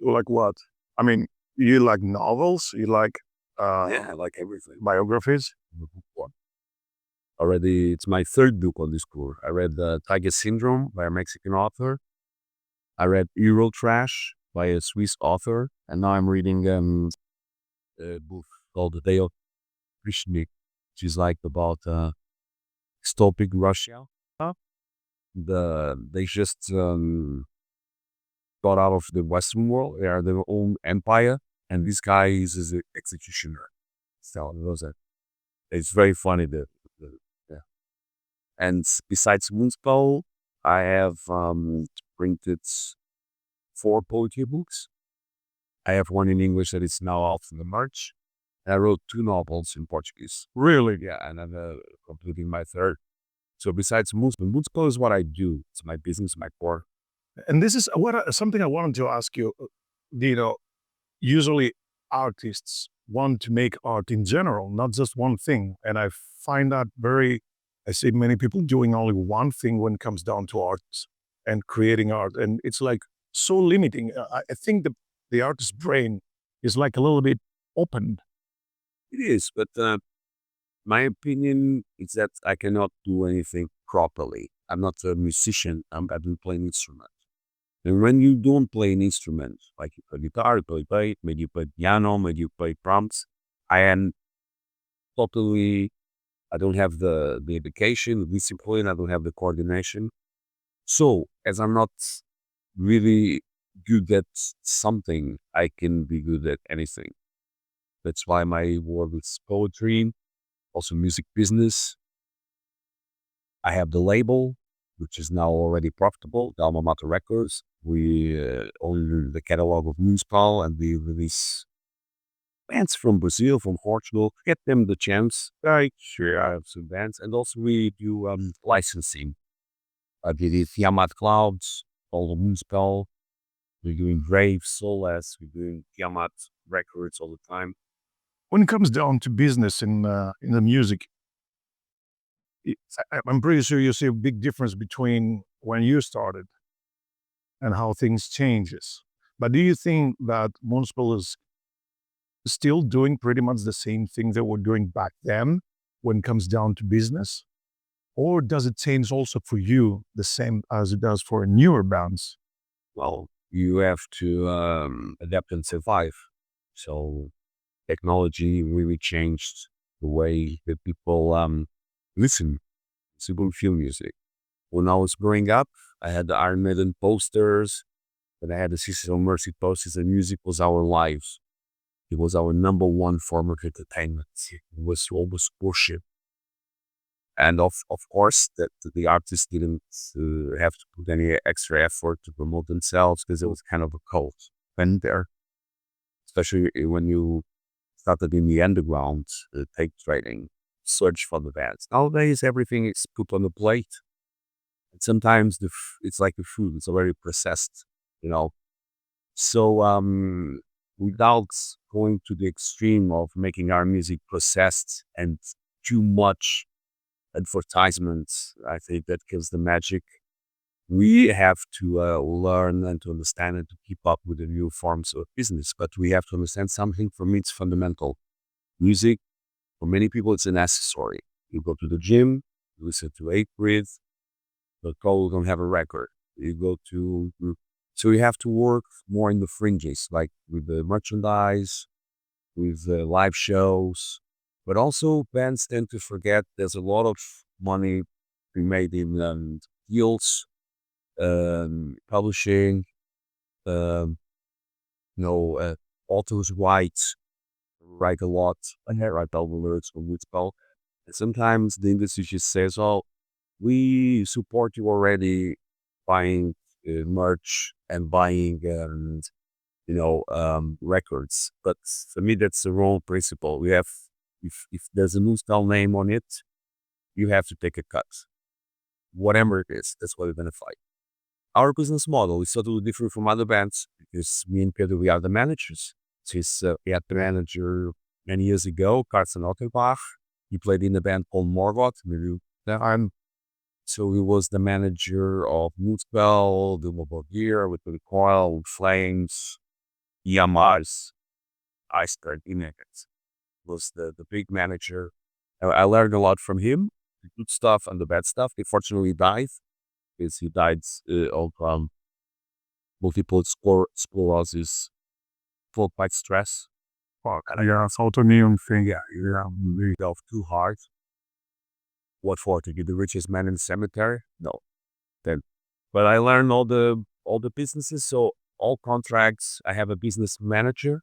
Like what? I mean, you like novels? You like Yeah, I like everything. biographies? One. Already, it's my third book on this tour. I read Tiger Syndrome by a Mexican author. I read Euro Trash by a Swiss author. And now I'm reading a book called The Day of Krishna, which is like about dystopic Russia. They just got out of the Western world. They are their own empire. And this guy is an executioner. So it was it's very funny. Yeah. And besides Moonspell, I have printed 4 poetry books. I have one in English that is now out in the March. And I wrote 2 novels in Portuguese. Really? Yeah, and I'm completing my third. So besides Moonspell is what I do. It's my business, my core. And this is something I wanted to ask you. Usually artists want to make art in general, not just one thing. And I find that I see many people doing only one thing when it comes down to arts and creating art. And it's like so limiting. I think the artist's brain is like a little bit open. It is, but my opinion is that I cannot do anything properly. I'm not a musician. I do play an instrument. And when you don't play an instrument, like you play guitar, you play bass, maybe you play piano, maybe you play drums, I am totally, I don't have the education, the discipline, I don't have the coordination. So, as I'm not really good at something, I can be good at anything. That's why my work is poetry, also music business. I have the label, which is now already profitable, the Alma Mater Records. We own the catalog of Moonspell, and we release bands from Brazil, from Portugal, get them the chance. Sure, I have some bands. And also we do licensing. We did Tiamat Clouds, all the Moonspell. We're doing Grave, Solace. We're doing Tiamat Records all the time. When it comes down to business in the music, I'm pretty sure you see a big difference between when you started and how things changes. But do you think that Moonspell is still doing pretty much the same thing they were doing back then when it comes down to business? Or does it change also for you the same as it does for newer bands? Well, you have to adapt and survive. So technology really changed the way that people listen to film music. When I was growing up, I had the Iron Maiden posters, and I had the Sisters of Mercy posters, and music was our lives. It was our number one form of entertainment. It was almost worship. And of course, that the artists didn't have to put any extra effort to promote themselves because it was kind of a cult when there, especially when you started in the underground, tape trading, search for the bands. Nowadays, everything is put on the plate. And sometimes it's like the food, it's already processed, you know. So without going to the extreme of making our music processed and too much advertisements, I think that kills the magic. We have to learn and to understand and to keep up with the new forms of business. But we have to understand something. For me, it's fundamental. Music, for many people, it's an accessory. You go to the gym, you listen to 8-Breath, but probably don't have a record. You go to, so you have to work more in the fringes, like with the merchandise, with the live shows. But also, bands tend to forget there's a lot of money being made in deals, publishing, um, authors write a lot. I write all the lyrics for Woodspell. And sometimes the industry just says, "Oh, we support you already buying merch and buying, records." But for me, that's the wrong principle. We have, if there's a new style name on it, you have to take a cut. Whatever it is, that's what we're going to fight. Our business model is totally different from other bands because me and Pedro, we are the managers. Since we had the manager many years ago, Carsten Otterbach. He played in a band called Morgoth. Yeah, I'm So he was the manager of Moonspell, the mobile gear with the recoil, flames, EMRs, ice coordinates. Was the big manager. I learned a lot from him, the good stuff and the bad stuff. He fortunately died because he died of multiple sclerosis, full quite stress. Fuck. Yeah, it's autoimmune thing. Yeah, really off too hard. What for? To be the richest man in the cemetery? No. Then, but I learned all the businesses. So all contracts. I have a business manager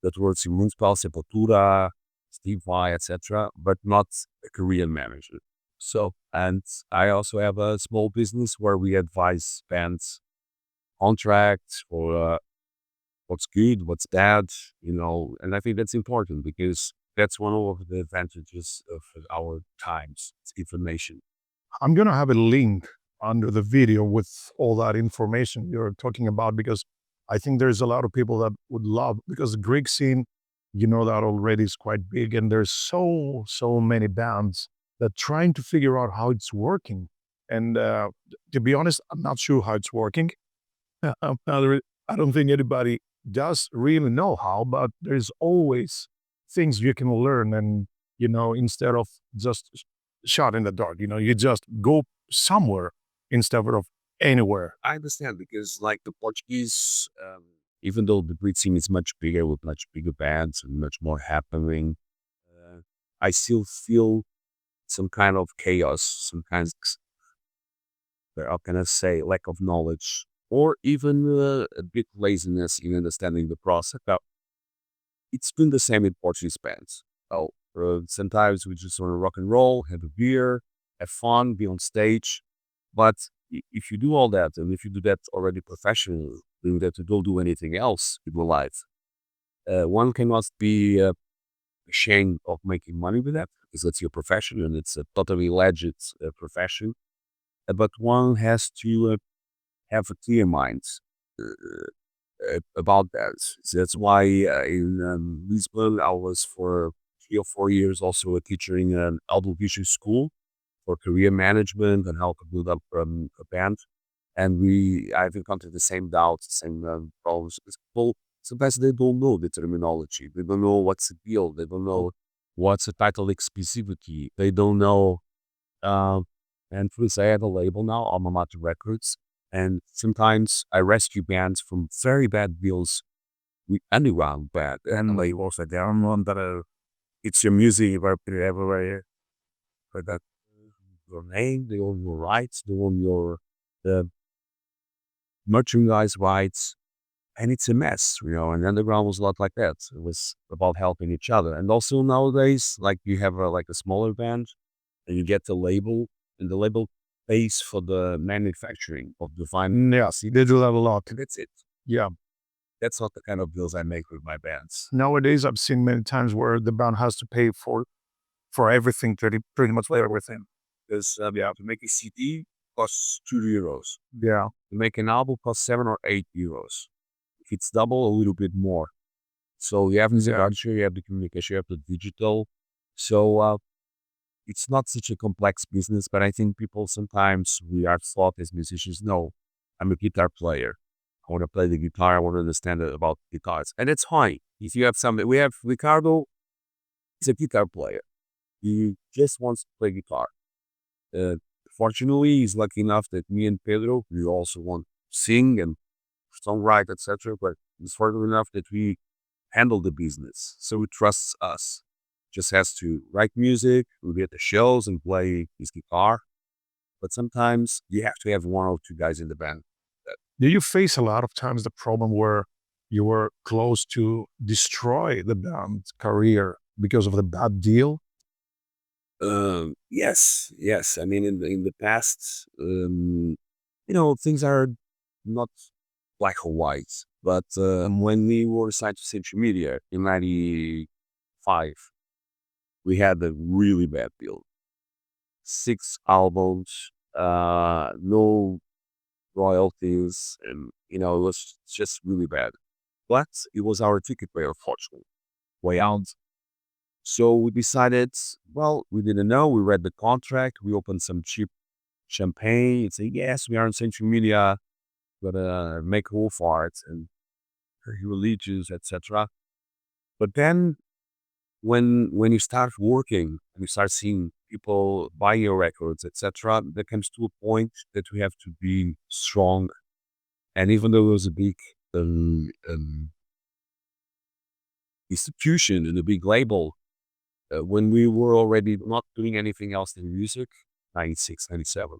that works in Moonspell, Sepultura, Steve Vai, etc., but not a Korean manager. So, and I also have a small business where we advise bands contracts for what's good, what's bad, and I think that's important because that's one of the advantages of our times. It's information. I'm going to have a link under the video with all that information you're talking about because I think there's a lot of people that would love because the Greek scene, you know that already is quite big and there's so many bands that trying to figure out how it's working. And to be honest, I'm not sure how it's working. I don't think anybody does really know how, but there's always things you can learn. And, instead of just shot in the dark, you just go somewhere instead of anywhere. I understand because, like the Portuguese, even though the Greek scene is much bigger with much bigger bands and much more happening, uh, I still feel some kind of chaos, some kind of, how can I say, lack of knowledge, or even a bit laziness in understanding the process. Now, it's been the same in Portuguese bands. Oh, sometimes we just want to rock and roll, have a beer, have fun, be on stage. But if you do all that, and if you do that already professionally, doing that you don't do anything else in your life, one cannot be ashamed of making money with that because that's your profession and it's a totally legit profession. But one has to have a clear mind about that. So that's why in Lisbon, I was for 3 or 4 years also a teacher in an audiovisual school for career management and how to build up a band. And I've encountered the same doubts, same problems. Because people, sometimes they don't know the terminology. They don't know what's a deal. They don't know what's a title exclusivity. They don't know um, and plus, I have a label now, Alma Mater Records. And sometimes I rescue bands from very bad deals with underground band and labels that they don't want that it's your music, you put it everywhere. But that your name, they own your rights, they own your the merchandise rights. And it's a mess, and underground was not like that. It was about helping each other. And also nowadays, like you have like a smaller band and you get the label, and the label pays for the manufacturing of the vinyl. Yes, they do that a lot. That's it. Yeah. That's not the kind of deals I make with my bands. Nowadays, I've seen many times where the band has to pay for everything, pretty much for everything. Because to make a CD costs €2. Yeah. To make an album costs €7 or €8. If it's double, a little bit more. So you have the structure, you have the communication, you have the digital. So it's not such a complex business, but I think people sometimes we are taught as musicians, no, I'm a guitar player. I want to play the guitar. I want to understand about guitars. And it's fine. If you have something, we have Ricardo, he's a guitar player. He just wants to play guitar. Uh, Fortunately, he's lucky enough that me and Pedro, we also want to sing and songwrite, etc. But he's fortunate enough that we handle the business. So he trusts us. Just has to write music, we get the shows and play his guitar. But sometimes you have to have one or two guys in the band. Do you face a lot of times the problem where you were close to destroy the band's career because of the bad deal? Yes, yes. I mean, in the past, things are not black or white. But when we were signed to Century Media in '95, we had a really bad deal. 6 albums, no royalties, and it was just really bad. But it was our ticket way, unfortunately, way out. So we decided, well, we didn't know. We read the contract. We opened some cheap champagne. It's say, yes, we are on social media, gonna make Wolfheart and religious, etc. But then when you start working and you start seeing people buy your records, etc., there comes to a point that we have to be strong. And even though it was a big institution and a big label, when we were already not doing anything else in music, 96, 97,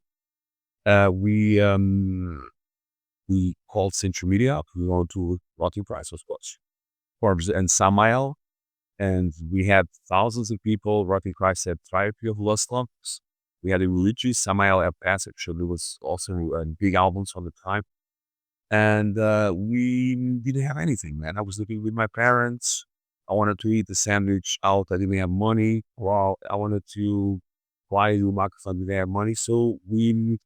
we called Central Media up. We wanted to Rotting Price, of course, Forbes and Samael. And we had thousands of people. Rotting Price had Therapy of Lost Lumps. We had a religious Samael at Passage. So there was also big albums on the time. And we didn't have anything, man. I was living with my parents. I wanted to eat the sandwich out. I didn't have money. Well, I wanted to buy a new microphone. I didn't have money. So we,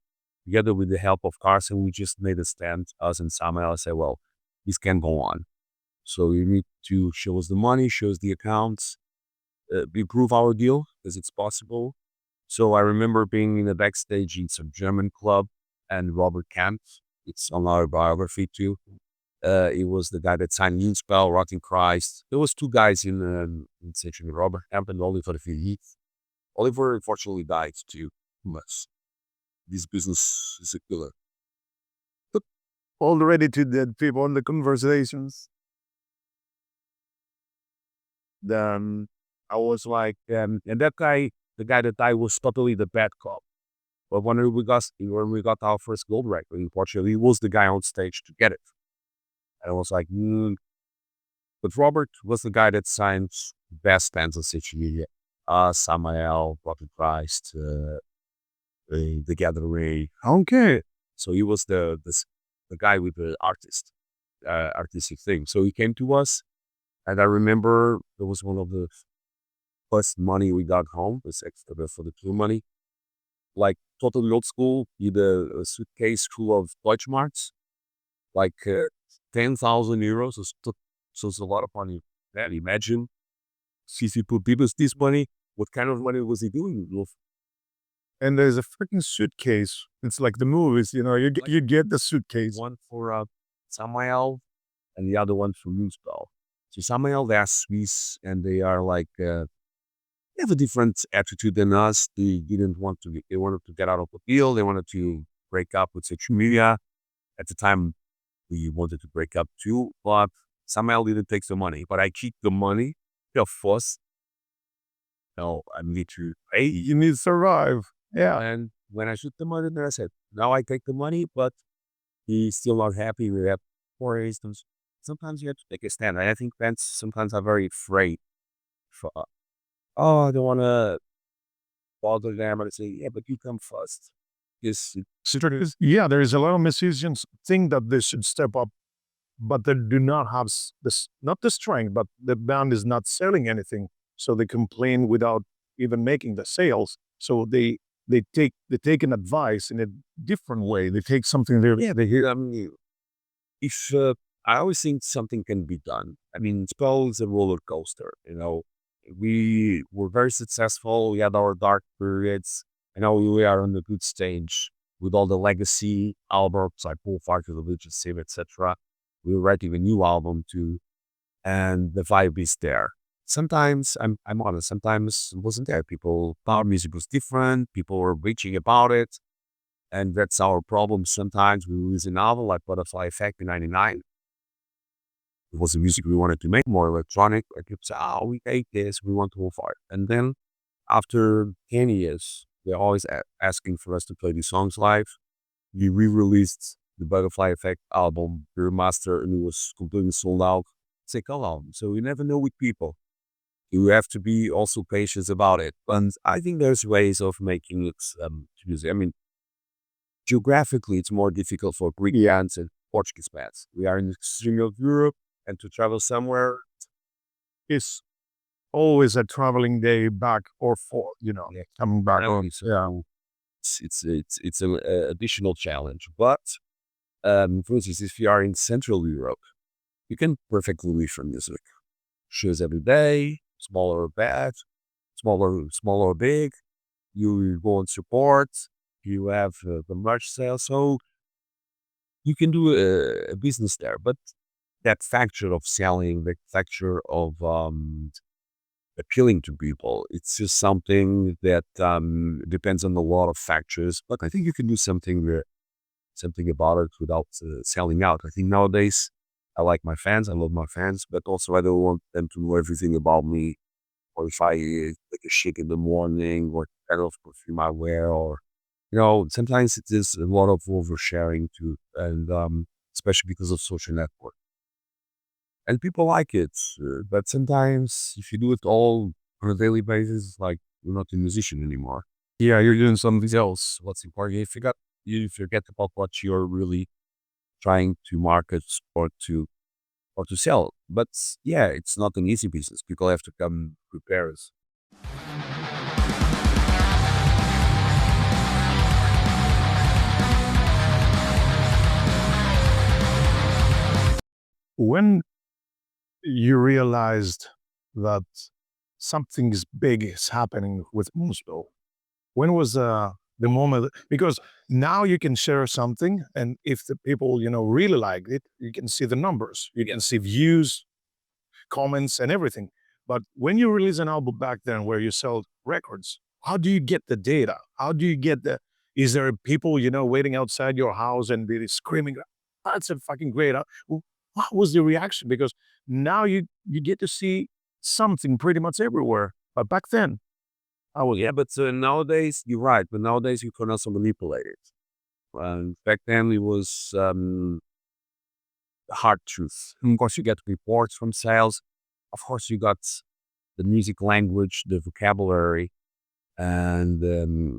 together with the help of Carson, we just made a stand. Us and Samuel said, well, this can go on. So you need to show us the money, show us the accounts, improve our deal because it's possible. So I remember being in the backstage in some German club and Robert Camp. It's on our biography too. It was the guy that signed Moonspell, Rotting Christ. There was two guys in section, Robert Camp and Oliver Heath. Oliver unfortunately died too. But this business is a killer. Already to dead people in the conversations. Then I was like, and that guy, the guy that died was totally the bad cop. But when we got our first gold record in Portugal, he was the guy on stage to get it. And I was like, but Robert was the guy that signed best bands on social media. Samael, Prophet Christ, The Gathering. Okay. So he was the guy with the artistic thing. So he came to us, and I remember it was one of the first money we got home, was extra for the tour money. Like totally old school, with a suitcase full of Deutschmarks, like 10,000 euros. So it's a lot of money. Man, imagine if he put people this money, what kind of money was he doing? And there's a freaking suitcase. It's like the movies, you get the suitcase. One for Samuel and the other one for Moonspell. So Samuel, they're Swiss and they are like, they have a different attitude than us. They didn't want to, they wanted to get out of the deal. They wanted to break up with social media. At the time, we wanted to break up too, but Samuel didn't take the money. But I keep the money, of course. No, I need to pay. You need to survive. Yeah. And when I shoot the money, then I said, now I take the money, but he's still not happy with that. For instance, sometimes you have to take a stand. And I think fans sometimes are very afraid for, I don't want to bother them and say, yeah, but you come first. Yes. Yeah, there is a lot of musicians think that they should step up, but they do not have this, not the strength, but the band is not selling anything. So they complain without even making the sales. So they take an advice in a different way. They take something there. Yeah, they hear. I mean, if I always think something can be done. I mean, Spell is a roller coaster. We were very successful. We had our dark periods. And now we are on a good stage with all the legacy albums like Wolfheart, Religious, etc. We're writing a new album too, and the vibe is there. Sometimes I'm honest. Sometimes it wasn't there. Our music was different. People were reaching about it. And that's our problem. Sometimes we release an album like Butterfly Effect in 99. It was the music we wanted to make, more electronic. Like people say, oh, we hate this, we want to move forward. And then after 10 years, they're always asking for us to play these songs live. We re-released the Butterfly Effect album, the remaster, and it was completely sold out. It's a cool album. So you never know with people. You have to be also patient about it. And I think there's ways of making it music. I mean, geographically, it's more difficult for Greek bands and Portuguese bands. We are in the extreme of Europe, and to travel somewhere It's always a traveling day back or forth, coming back home. so Yeah. it's an additional challenge. But for instance, if you are in Central Europe, you can perfectly live from music. Shows every day, small or bad, small or big. You go and support. you have the merch sale. So you can do a business there. But that factor of selling, the factor of appealing to people, it's just something that depends on a lot of factors. But I think you can do something about it without selling out. I think nowadays I like my fans, I love my fans, but also I don't want them to know everything about me. Or if I take a shake in the morning, or kind of perfume I wear, or sometimes it is a lot of oversharing too, and especially because of social network. And people like it, but sometimes if you do it all on a daily basis, like you're not a musician anymore. Yeah, you're doing something else. What's important? You forget about what you're really trying to market or to sell. But yeah, it's not an easy business. People have to come prepared. When you realized that something is big is happening with Moonspell, when was the moment? Because now you can share something, and if the people really like it, you can see the numbers, you can see views, comments, and everything. But when you release an album back then, where you sell records, how do you get the data? How do you get the? Is there people waiting outside your house and be screaming, "That's a fucking great!" What was the reaction? Because now you get to see something pretty much everywhere. But back then, Oh, well, yeah, but nowadays, you're right, but nowadays you can also manipulate it. Back then, it was the hard truth. Of course, you get reports from sales. Of course, you got the music language, the vocabulary, and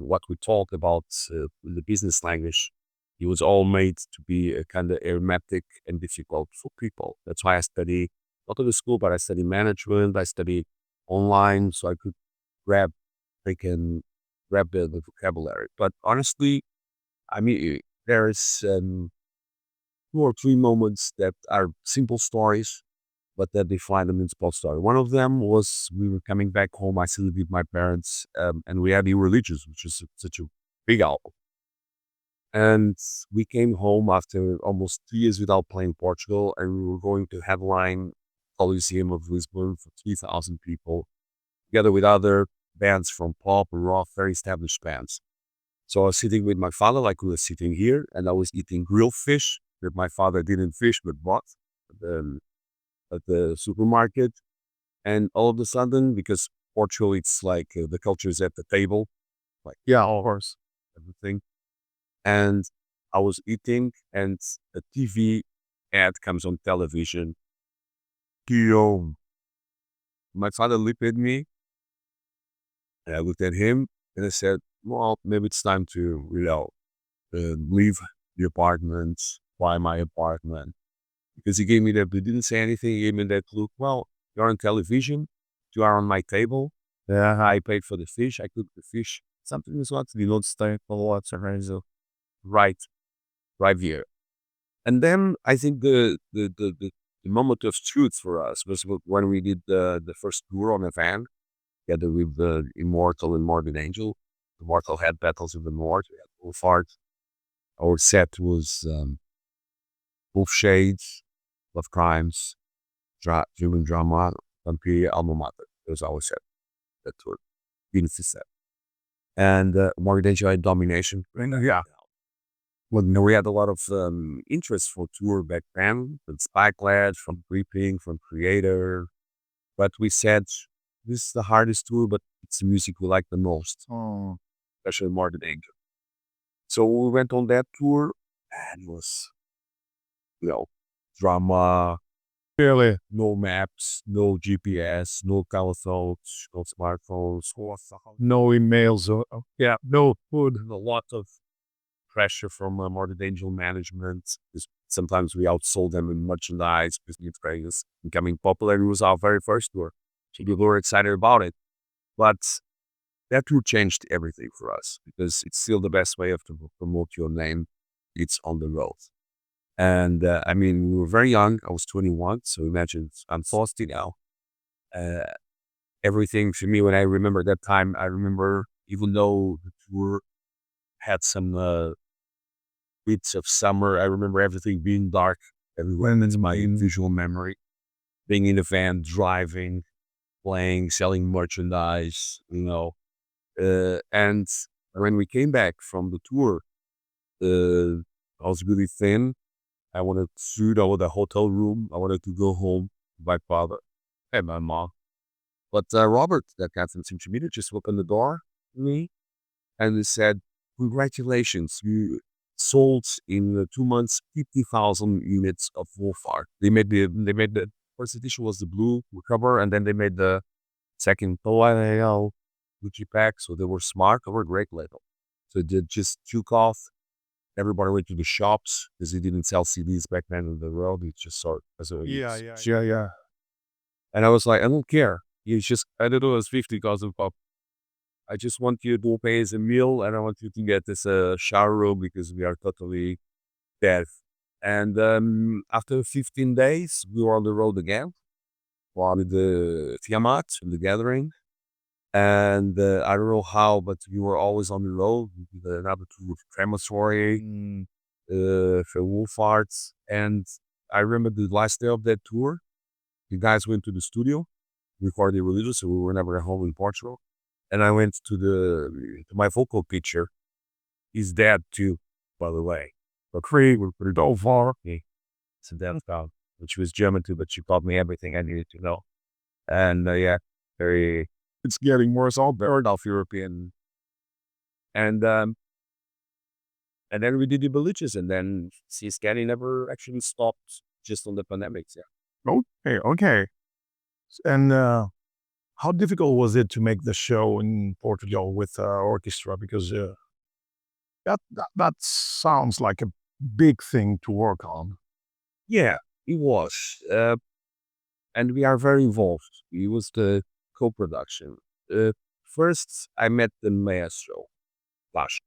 what we talked about, the business language. It was all made to be a kind of hermetic and difficult for people. That's why I study, not at the school, but I study management. I study online, so I could grab, they can grab the vocabulary. But honestly, I mean, there's 2 or 3 moments that are simple stories, but that define the Moonspell story. One of them was we were coming back home. I still lived with my parents, and we had Irreligious, which is such a big album. And we came home after almost 2 years without playing Portugal, and we were going to headline Coliseum of Lisbon for 3,000 people, together with other bands from pop and rock, very established bands. So I was sitting with my father, like we were sitting here, and I was eating grilled fish that my father didn't fish but bought at the supermarket. And all of a sudden, because Portugal, it's like the culture is at the table, like, yeah, of course, everything. And I was eating, and a TV ad comes on television. Guillaume. My father looked at me, and I looked at him, and I said, well, maybe it's time to, leave the apartment, buy my apartment. Because he gave me that, he didn't say anything. He gave me that look. Well, you're on television. You are on my table. Yeah, I paid for the fish. I cooked the fish. Something is what we don't stay for what's so right, right here. And then I think the moment of truth for us was when we did the first tour on a van together with the Immortal and Morbid Angel. Immortal had Battles of the North. We had Wolfheart. Our set was Wolf Shades, Love Crimes, Human Drama, Vampire, Alma Mater. It was our set that tour. Venus set. And Morbid Angel had Domination. Yeah. Well, we had a lot of interest for tour back then, from Spikelet, from Creeping, from Creator. But we said, this is the hardest tour, but it's the music we like the most, especially Morbid Angel. So we went on that tour, and it was, drama, really, no maps, no GPS, no telephones, no smartphones, no emails. Yeah, no food. a lot of pressure from Morbid Angel management. Because sometimes we outsold them in merchandise because new trainers becoming popular. It was our very first tour. So people were excited about it. But that tour changed everything for us because it's still the best way of to promote your name. It's on the road. And I mean, we were very young. I was 21. So imagine I'm 40 now. Uh, Everything for me, when I remember that time, I remember even though the tour had some bits of summer. I remember everything being dark everywhere. That's my visual memory. Being in the van, driving, playing, selling merchandise, and when we came back from the tour, I was really thin. I wanted food. I wanted a hotel room. I wanted to go home to my father and my mom. But Robert, that got from Media, just opened the door to me and he said, "Congratulations, you sold in 2 months 50,000 units of Wolfheart." They made the first edition was the blue cover, and then they made the second Palladial Gucci pack. So they were smart. They were a great label. So they just took off. Everybody went to the shops because they didn't sell CDs back then in the world. It just sort as a Yeah, it's, yeah, yeah, yeah. and I was like, I don't care. You just I don't know, it's 50,000 pop. I just want you to pay as a meal, and I want you to get this shower room because we are totally dead. And after 15 days, we were on the road again. With the Tiamat, the gathering. And I don't know how, but we were always on the road. We did another tour with Crematory, for Wolfheart. And I remember the last day of that tour, the guys went to the studio, recorded the releases, so we were never at home in Portugal. And I went to my vocal teacher. He's dead too, by the way. But Krieg, we're pretty dope far. It's a death dog, which was German too, but she taught me everything I needed to know. And yeah, very, it's getting worse, all buried off European. And and then we did the Beliches, and then C-scanning never actually stopped just on the pandemics. Yeah. Okay, okay. And how difficult was it to make the show in Portugal with orchestra? Because that sounds like a big thing to work on. Yeah, it was. And we are very involved. It was the co-production. First, I met the maestro, Last.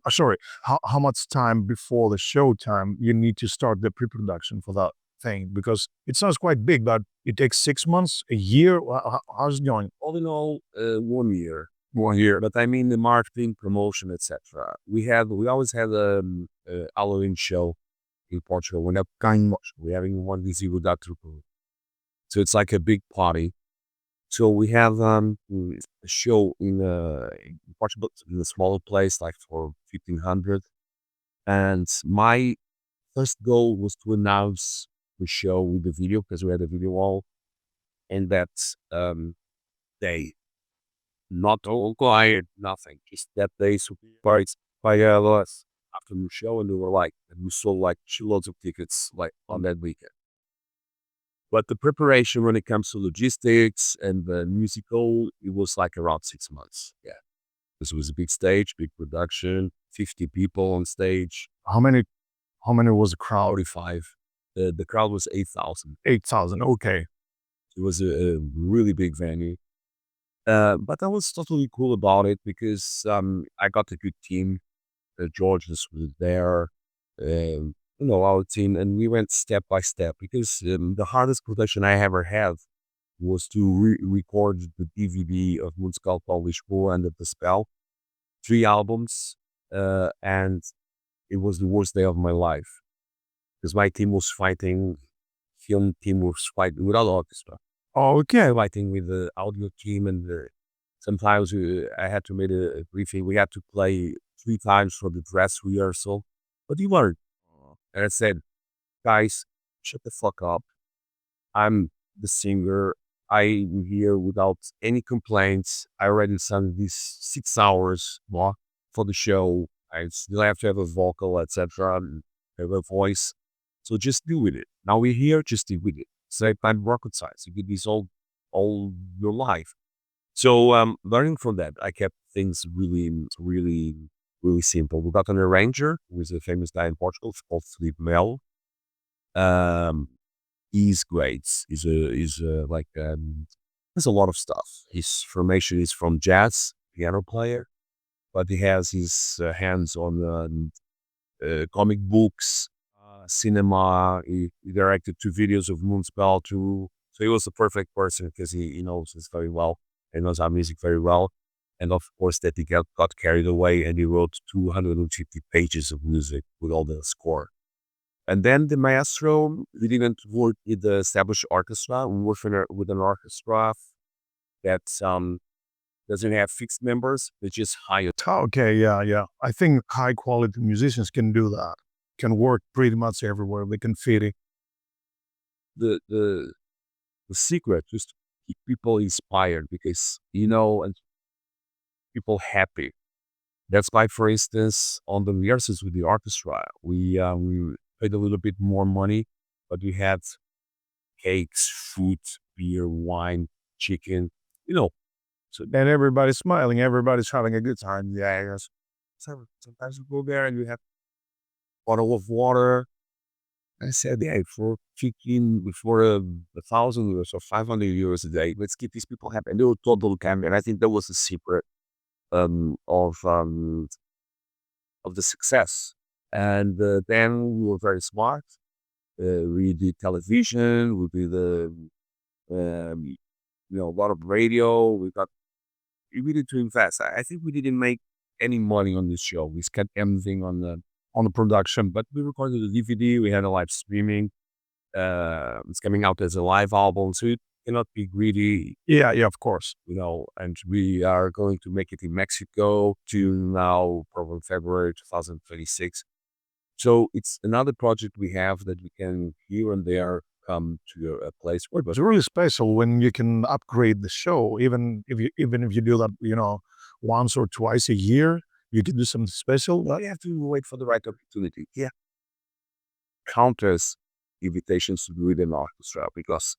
Sorry, how much time before the show time you need to start the pre-production for that thing? Because it sounds quite big, but it takes 6 months, a year. How's it going? All in all, 1 year. 1 year. But I mean the marketing, promotion, etc. We always had a Halloween show in Portugal. We're not kind of we're having one this year with that troupe. So it's like a big party. So we have a show in Portugal in a smaller place, like for 1,500. And my first goal was to announce the show with the video because we had a video wall. And that day, not all quiet, nothing. Just that day, surprised by us after the show, and we sold like loads of tickets like on that weekend. But the preparation when it comes to logistics and the musical, it was like around 6 months. Yeah. This was a big stage, big production, 50 people on stage, How many? How many was the crowd? 45. The crowd was 8,000. 8,000. Okay. It was a really big venue. But I was totally cool about it because I got a good team. George was there, our team, and we went step by step because the hardest production I ever had was to record the DVD of Moonspell Polish War and the Spell, 3 albums, and it was the worst day of my life because my team was fighting, film team was fighting without orchestra. Okay. Fighting with the audio team, and sometimes I had to make a briefing. We had to play 3 times for the dress rehearsal, but you learn. And I said, guys, shut the fuck up. I'm the singer. I'm here without any complaints. I already sung these 6 hours for the show. I still have to have a vocal, etc., and have a voice. So just deal with it. Now we're here, just deal with it. Same time rocket science. You do this all your life. So learning from that, I kept things really, really, really simple. We got an arranger who is a famous guy in Portugal called Felipe Mel. Um, he's great. There's a lot of stuff. His formation is from jazz, piano player, but he has his hands on comic books, cinema. He directed 2 videos of Moonspell too. So he was the perfect person because he knows this very well. He knows our music very well. And of course, that he got carried away and he wrote 250 pages of music with all the score. And then the maestro, we didn't work with the established orchestra. We work with an orchestra that doesn't have fixed members. They just hire Okay, yeah, yeah. I think high quality musicians can do that. Can work pretty much everywhere. They can fit it. the the the secret is to keep people inspired because and people happy. That's why, for instance, on the rehearsals with the orchestra, we paid a little bit more money, but we had cakes, food, beer, wine, chicken. You know, so And everybody's smiling. Everybody's having a good time. yeah, yes. Sometimes you go there and you have a bottle of water. I said, yeah, for 15, for 1,000 euros or 500 euros a day, let's keep these people happy. And they were total camp. And I think that was the secret um, of um, of the success. And then we were very smart. We did television. We did um, a lot of radio. We did to invest. I think we didn't make any money on this show. We spent everything on the production, but we recorded the DVD. We had a live streaming. It's coming out as a live album, so you cannot be greedy, Yeah, yeah, of course. and we are going to make it in Mexico June now, probably February 2026. So it's another project we have that we can here and there come to a place where, It's really special when you can upgrade the show, even if you do that, once or twice a year, you can do something special. well, you have to wait for the right opportunity. Yeah. Countless invitations to do it in orchestra because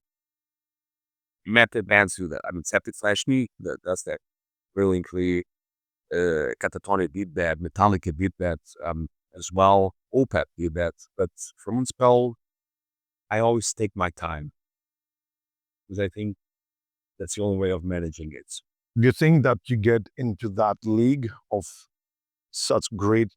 method bands do that. I mean, Septic Flash Me that does that brilliantly. Catatonic did that. Metallica did that as well. Opeth did that. But for Moonspell, I always take my time because I think that's the only way of managing it. Do you think that you get into that league of such great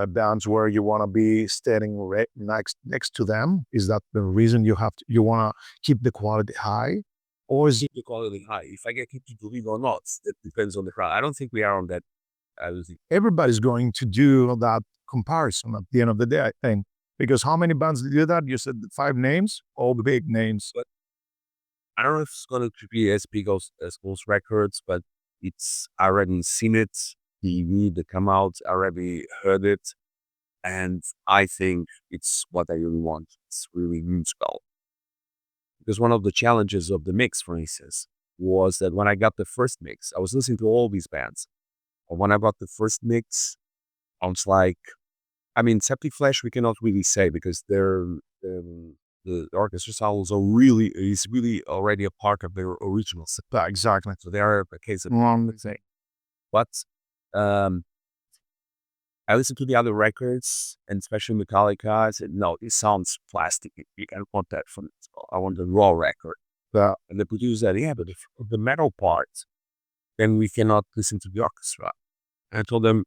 bands where you want to be standing next to them? Is that the reason you want to keep the quality high, or is Keep the quality high. If I get keep to the league or not, that depends on the crowd. I don't think we are on that. I don't think. everybody's going to do that comparison at the end of the day? I think because how many bands do that? You said 5 names, all the big names. But I don't know if it's going to be as big as Ghost Records, but it's I already seen it. TV that come out, I already heard it, and I think it's what I really want. It's really Moonspell. Because one of the challenges of the mix, for instance, was that when I got the first mix, I was listening to all these bands. But when I got the first mix, I was like, I mean, Septic Flash, we cannot really say because the orchestra sounds is really already a part of their original set. Yeah, exactly. So they are a case of Say. but um, I listened to the other records and especially Metallica. I said, no, this sounds plastic. You can't want that from it. I want the raw record. Yeah. And the producer said, yeah, but if the metal part, then we cannot listen to the orchestra. And I told them,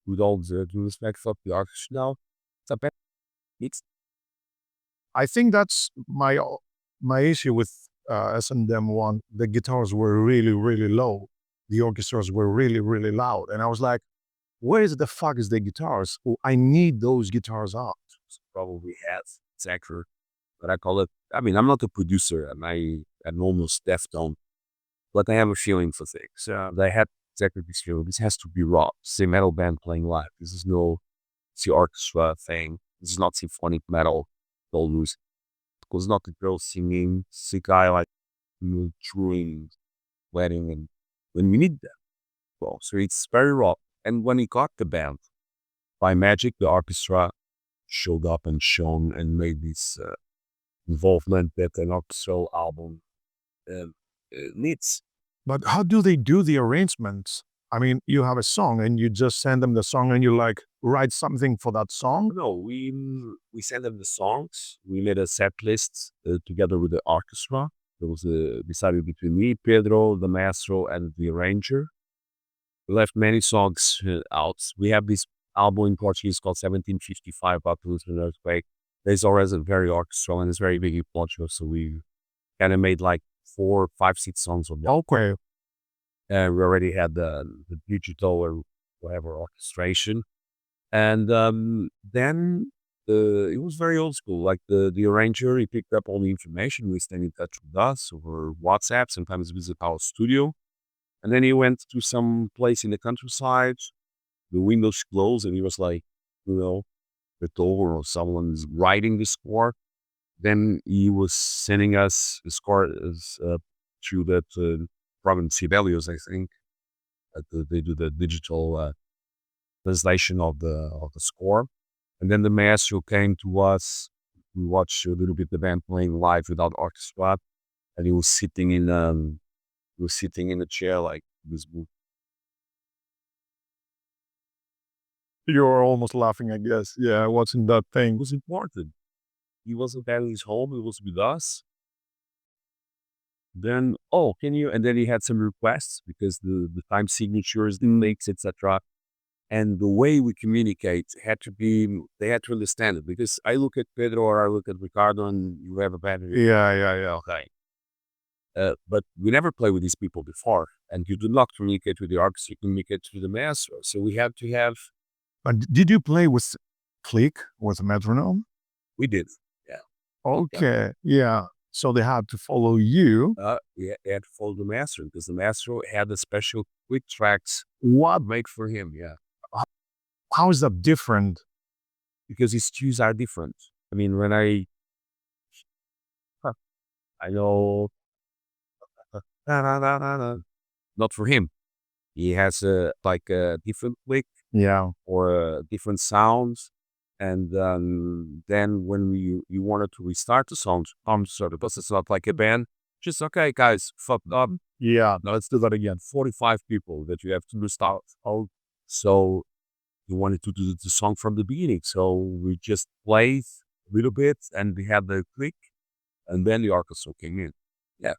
with all the due respect for the orchestra now, it's a better mix. I think that's my issue with S&M one. The guitars were really, really low. The orchestras were really, really loud. And I was like, where the fuck is the guitars? Oh, I need those guitars out. Probably has. It's accurate. But I call it, I mean, I'm not a producer and I'm almost deaf tone, but I have a feeling for things. I had exactly this feeling. This has to be raw. It's a metal band playing live. This is no, it's the orchestra thing. This is not symphonic metal. Don't lose. Because not the girl singing, it's a guy like drawing, wedding, and when we need that. Well, so it's very raw. And when he got the band, by magic, the orchestra showed up and shone and made this involvement that an orchestral album needs. But how do they do the arrangements? I mean, you have a song and you just send them the song and you like write something for that song. No, we sent them the songs. We made a set list together with the orchestra. There was decided between me, Pedro, the maestro, and the arranger. We left many songs out. We have this album in Portuguese called 1755 about the Lisbon earthquake. There's always a very orchestral and it's very big in Portugal. So we kind of made like 4, 5, 6 songs of that. Okay. and we already had the digital or whatever orchestration. And then it was very old school. Like the arranger, he picked up all the information. We stayed in touch with us over WhatsApp, sometimes visit our studio. And then he went to some place in the countryside. The windows closed, and he was like, you know, the door or someone's writing the score. Then he was sending us the score through that program Sibelius, I think. They do the digital translation of the score. And then the maestro came to us. We watched a little bit the band playing live without orchestra, and he was sitting in a chair like this. You're almost laughing, I guess. Yeah, watching that It thing. was important. He wasn't at his home, he was with us. Then, oh, can you? And then he had some requests because the time signatures, the mix, etc. And the way we communicate had to be, they had to understand it because I look at Pedro or I look at Ricardo and you have a battery. Yeah, yeah, yeah. Okay. But we never played with these people before. And you do not communicate with the artist, you communicate with the maestro. So we had to have, But did you play with click with metronome? we did. Yeah. Yeah. Okay, yeah. So they had to follow you. We had to follow the master because the master had a special quick tracks What? make for him. Yeah. How is that different? Because his cues are different. I mean, when huh, I know, na, na, na, na, na, not for him. He has like a different click Yeah, or different sounds. And then when you wanted to restart the song, sort of, because it's not like a band, just okay, guys, fucked up. yeah. Now let's do that again. 45 people that you have to restart. Oh, so we wanted to do the song from the beginning. So we just played a little bit and we had the click and then the orchestra came in. Yeah.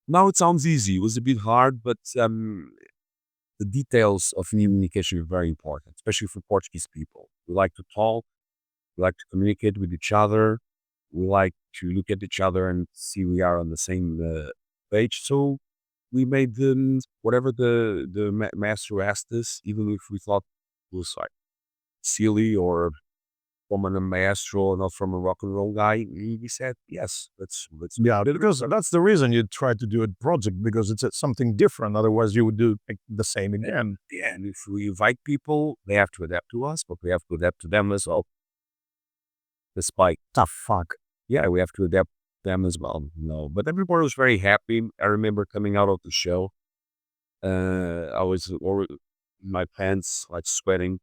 Now it sounds easy. It was a bit hard, but the details of communication are very important, especially for Portuguese people. We like to talk, we like to communicate with each other, we like to look at each other and see we are on the same page. So we made whatever the master asked us, even if we thought it was like silly or from a maestro, not from a rock and roll guy. He said, yes, let's Yeah, because that's the reason you try to do a project because it's something different. Otherwise, you would do like, the same again. yeah, and if we invite people, they have to adapt to us, but we have to adapt to them as well. Despite The fuck. yeah, we have to adapt them as well. No, but everybody was very happy. I remember coming out of the show, I was in my pants like sweating,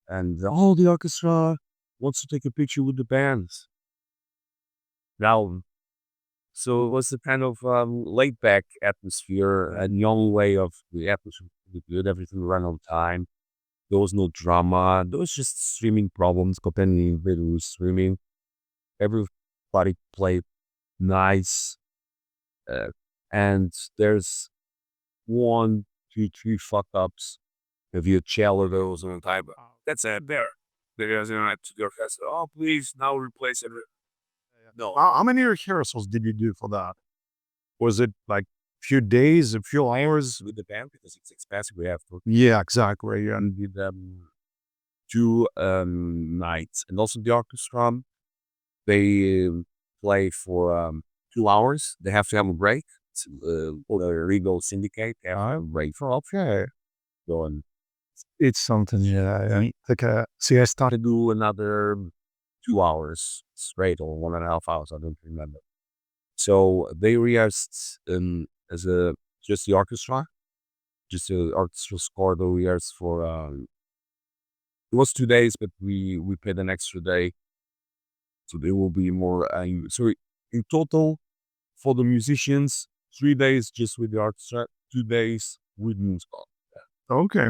and oh, the orchestra wants to take a picture with the bands. Now, so it was a kind of laid back atmosphere, and the only way of the atmosphere to be good, everything ran on time. There was no drama. There was just streaming problems. Company was streaming. Everybody played nice. Uh, and there's one, two, three fuck ups. If you cello those on time, that's it. There. There's to the orchestra. Oh, please now replace it. No, How many rehearsals did you do for that? Was it like few days, a few hours? with the band because it's expensive. We have to Yeah, exactly. Yeah. did 2 nights, and also the orchestra. They play for 2 hours. They have to have a break. It's, or the Regal Syndicate. They have to have a break for Okay. going. It's something, yeah. I mean, like, see, I To started. do another 2 hours straight or 1.5 hours. I don't remember. So they rehearsed as a just the orchestra, just the orchestral score. They rehearsed for it was 2 days, but we paid an extra day, so there will be more. So in total, for the musicians, 3 days just with the orchestra, 2 days with Moonspell. Okay.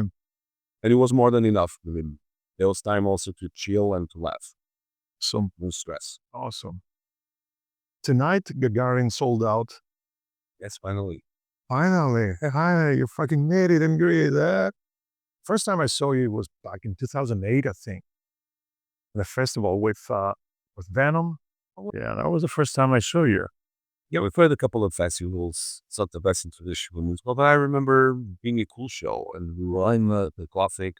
And it was more than enough. I mean, there was time also to chill and to laugh. So No stress. awesome. Tonight, Gagarin sold out. Yes, finally. Finally. Hi, you fucking made it in Greece. First time I saw you was back in 2008, I think. The festival with Venom. Yeah, that was the first time I saw you. Yeah, we've played a couple of festivals. It's not the best in traditional musical, but I remember being a cool show and we were in the classic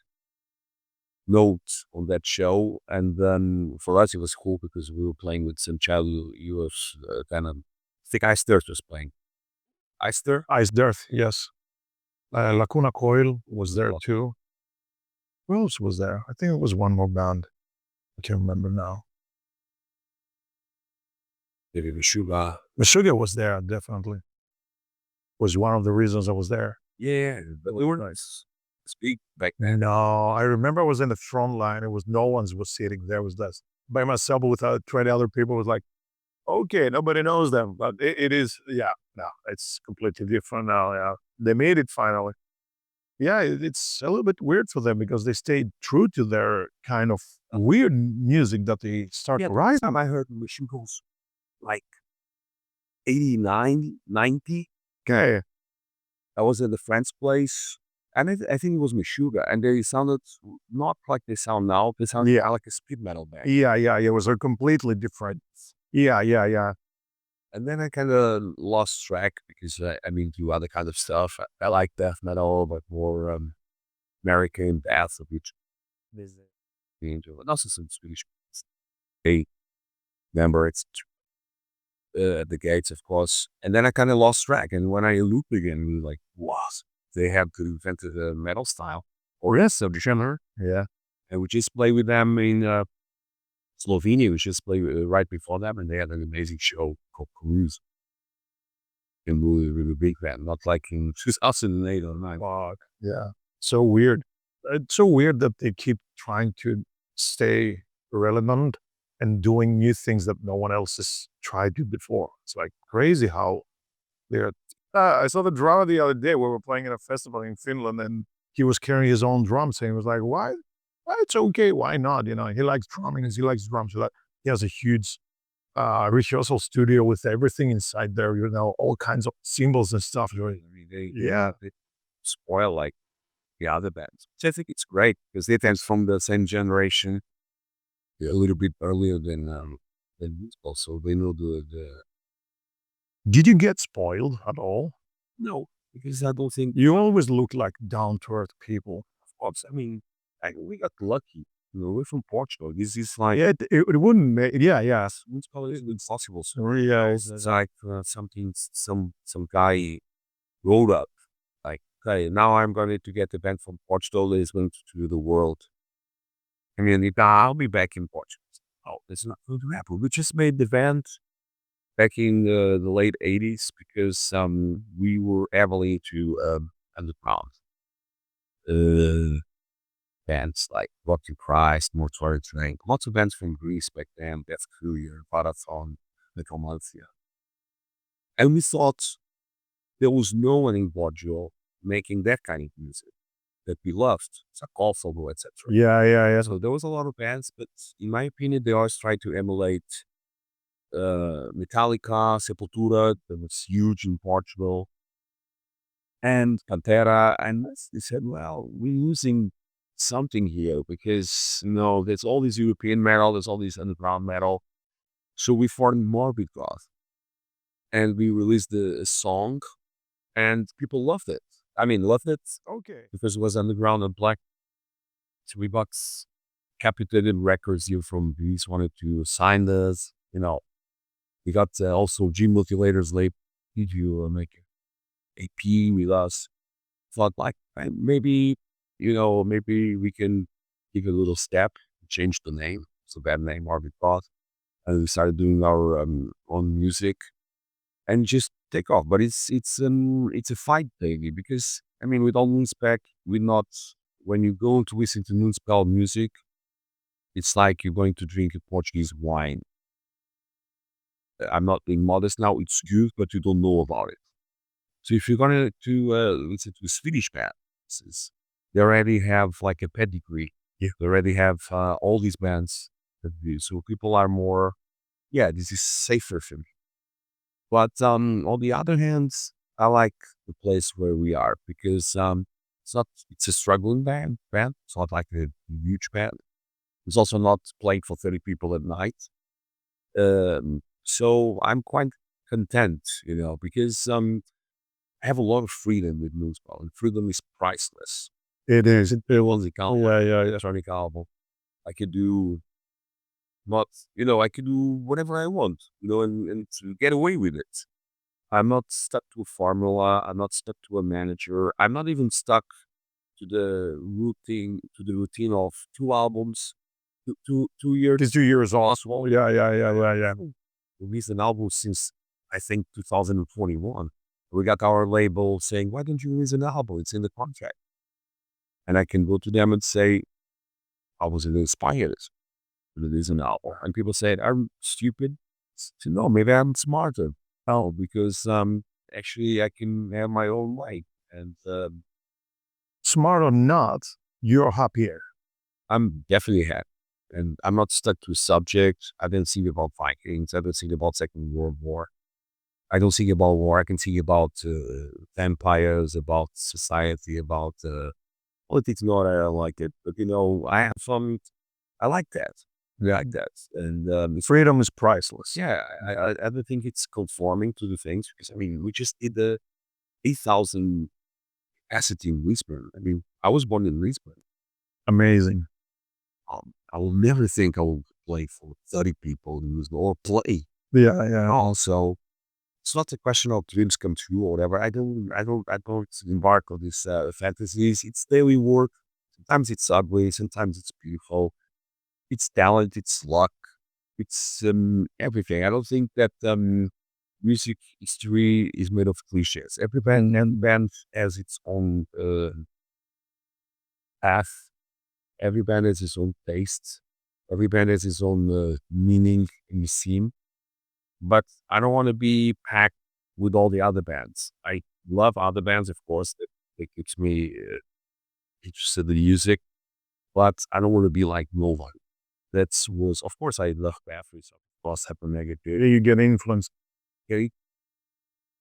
note on that show. And then for us, it was cool because we were playing with some child who was kind of, I think Ice Dirt was playing. Ice Dirt? Ice Death, yes. Lacuna Coil was there too. Who else was there? I think it was one more band. I can't remember now. Maybe Meshuggah. Meshuggah was there, definitely. Was one of the reasons I was there. Yeah, but we were nice. Speak back then. No, I remember I was in the front line. It was no one's was sitting there. It was this by myself with 20 other people. It was like, okay, nobody knows them, but it is, yeah, no, it's completely different now. Yeah, they made it finally. Yeah, it's a little bit weird for them because they stayed true to their kind of weird music that they start Yeah, to the write. last time I heard Meshuggah's like 89, 90. Okay, I was at the friend's place, and I think it was Meshuggah, and they sounded not like they sound now. They sounded yeah, like a speed metal band. yeah. It was a completely different. Yeah. And then I kind of lost track because I'm into other kind of stuff. I like death metal, but more American death, of which into, but also some Swedish. They remember it's at the gates, of course. And then I kind of lost track. And when I looped again, we were like, wow, they have to invent the metal style. Orchestra, the genre. Yeah. And we just played with them in Slovenia. We just played right before them, and they had an amazing show called Cruise. And we were really big fan, not like in 2008 or 9. Fuck. Yeah. So weird. It's so weird that they keep trying to stay relevant and doing new things that no one else has tried to before. It's like crazy how they're. I saw the drummer the other day. We were playing in a festival in Finland, and he was carrying his own drums. And he was like, "Why? Why it's okay? Why not? You know, he likes drumming. He likes drums. He has a huge rehearsal studio with everything inside there. You know, all kinds of cymbals and stuff. I mean, Yeah, they spoil like the other bands, which I think it's great because they tend from the same generation, a little bit earlier than Moonspell, so they know the did you get spoiled at all? no, because I don't think You always look like down to earth people. Fox. I mean, we got lucky. You know, we're from Portugal. This is like Yeah, it wouldn't. Yeah, yes. Moonspell is impossible. So Yeah, it's like something some guy wrote up. Like, okay, now I'm going to get the band from Portugal that is going to do the world. I mean, I'll be back in Portugal. Oh, it's not going to happen. We just made the band back in the late 80s because we were heavily to underground uh, bands like Rocky Christ, Mortuary Train, lots of bands from Greece back then, Death Courier, Marathon, Necromancia. And we thought there was no one in Portugal making that kind of music that we loved, Sarcófago, etc. yeah. So there was a lot of bands, but in my opinion, they always tried to emulate Metallica, Sepultura, that was huge in Portugal, and Pantera. And they said, well, we're losing something here because, you know, there's all this European metal, there's all this underground metal. So we formed Morbid Goth and we released a song and people loved it. I mean, loved it Okay. because it was underground and black. So we bought Capitated Records here from Greece, wanted to sign us, you know. We got also G Multilators late. Did you make AP with us? Thought like maybe, you know, maybe we can give a little step, change the name. It's a bad name, Morbid Thought. And we started doing our own music and just take off. But it's a fight daily because I mean with all Moonspec, we're not when you go to listen to Moonspell music, it's like you're going to drink a Portuguese wine. I'm not being modest now, it's good, but you don't know about it. So if you're gonna to listen to a Swedish band, they already have like a pedigree. Yeah. They already have all these bands that do. So people are more, yeah, this is safer for me. But on the other hand, I like the place where we are because it's a struggling band. It's not like a huge band. It's also not playing for 30 people at night. So I'm quite content, because I have a lot of freedom with Moonspell, and freedom is priceless. It is. It was a count, Yeah, yeah, yeah. electronic album. I could do not, I could do whatever I want, and to get away with it. I'm not stuck to a formula. I'm not stuck to a manager. I'm not even stuck to the routine of two albums, two These years. 2 years off. Possible. Yeah, yeah, yeah, yeah, yeah. Released an album since I think 2021. We got our label saying, "Why don't you release an album? It's in the contract." And I can go to them and say, "I was inspired to release an album." And people say, "I'm stupid." So, no, maybe I'm smarter. Oh, because actually I can have my own way, and Smart or not, you're happier. I'm definitely happy. And I'm not stuck to a subject. I didn't think about Vikings. I didn't think about Second World War. I don't think about war. I can think about vampires, about society, about politics. Not I don't like it, but I have some. I like that. I like that, and Freedom is priceless. yeah, I don't think it's conforming to the things because I mean we just did the 8,000 capacity in Lisbon. I mean I was born in Lisbon. Amazing. I will never think I will play for 30 people in Lisbon or play. Yeah, yeah. Also, it's not a question of dreams come true or whatever. I don't embark on these fantasies. It's daily work. Sometimes it's ugly. Sometimes it's beautiful. It's talent. It's luck. It's everything. I don't think that music history is made of cliches. Every band has its own path. Every band has its own taste. Every band has its own meaning in the scene. But I don't want to be packed with all the other bands. I love other bands, of course, that keeps me interested in music, but I don't want to be like no one. Of course, I love Batteries, of course, Happy Negative. You get influenced. Okay,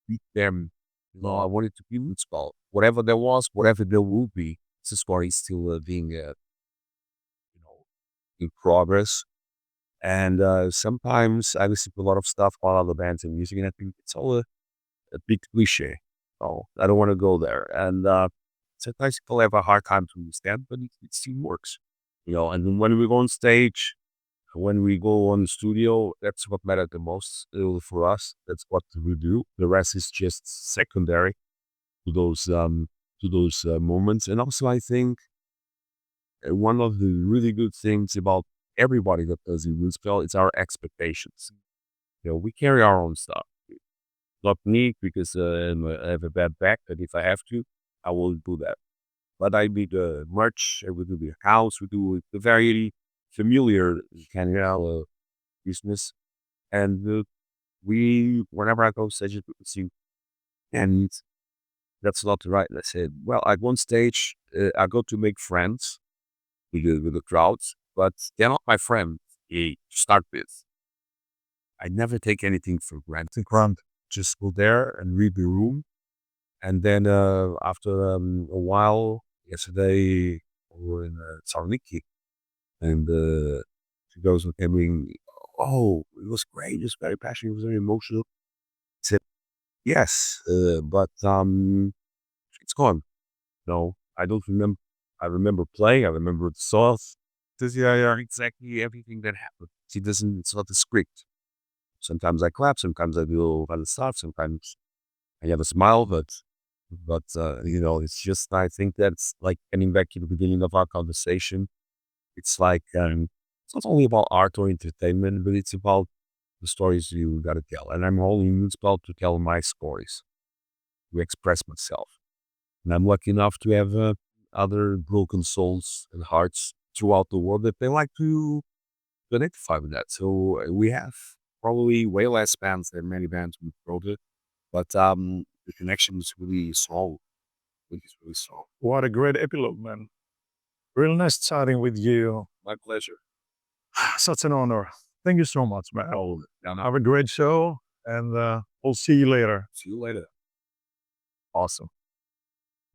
beat them. No, I wanted to be Moonspell. Whatever there was, whatever there will be, this story is still being, in progress. And sometimes I listen to a lot of stuff while other bands and music, and I think it's all a big cliche. Oh, I don't want to go there. And sometimes people have a hard time to understand, but it still works. And then when we go on stage, when we go on the studio, that's what matters the most for us. That's what we do. The rest is just secondary to those moments. And also, I think one of the really good things about everybody that does in Moonspell is our expectations. We carry our own stuff. Not me because I have a bad back, and if I have to, I will do that. But I do the merch, we do the house, we do the very familiar kind of business. And whenever I go stages, people see, and that's not right. I said, well, at one stage, I go to make friends with the crowds, but they're not my friends to start with. I never take anything for granted. Just go there and read the room. And then after a while, yesterday we were in Saloniki, and she goes with him, "Oh, it was great. It was very passionate. It was very emotional." I said, "Yes, but it's gone. No, I don't remember. I remember playing. I remember the songs. This yeah, exactly everything that happened. She doesn't. It's not a script. Sometimes I clap. Sometimes I do other stuff. Sometimes I have a smile, but it's just I think that's like getting back to the beginning of our conversation. It's like it's not only about art or entertainment, but it's about the stories you gotta tell. And I'm holding Moonspell to tell my stories, to express myself. And I'm lucky enough to have other broken souls and hearts throughout the world that they like to identify with that. So we have probably way less bands than many bands we've wrote it, but the connection is really strong. Which is really strong. What a great epilogue, man. Real nice chatting with you. My pleasure. Such an honor. Thank you so much, man. Oh, no. Have a great show, and we'll see you later. See you later. Awesome.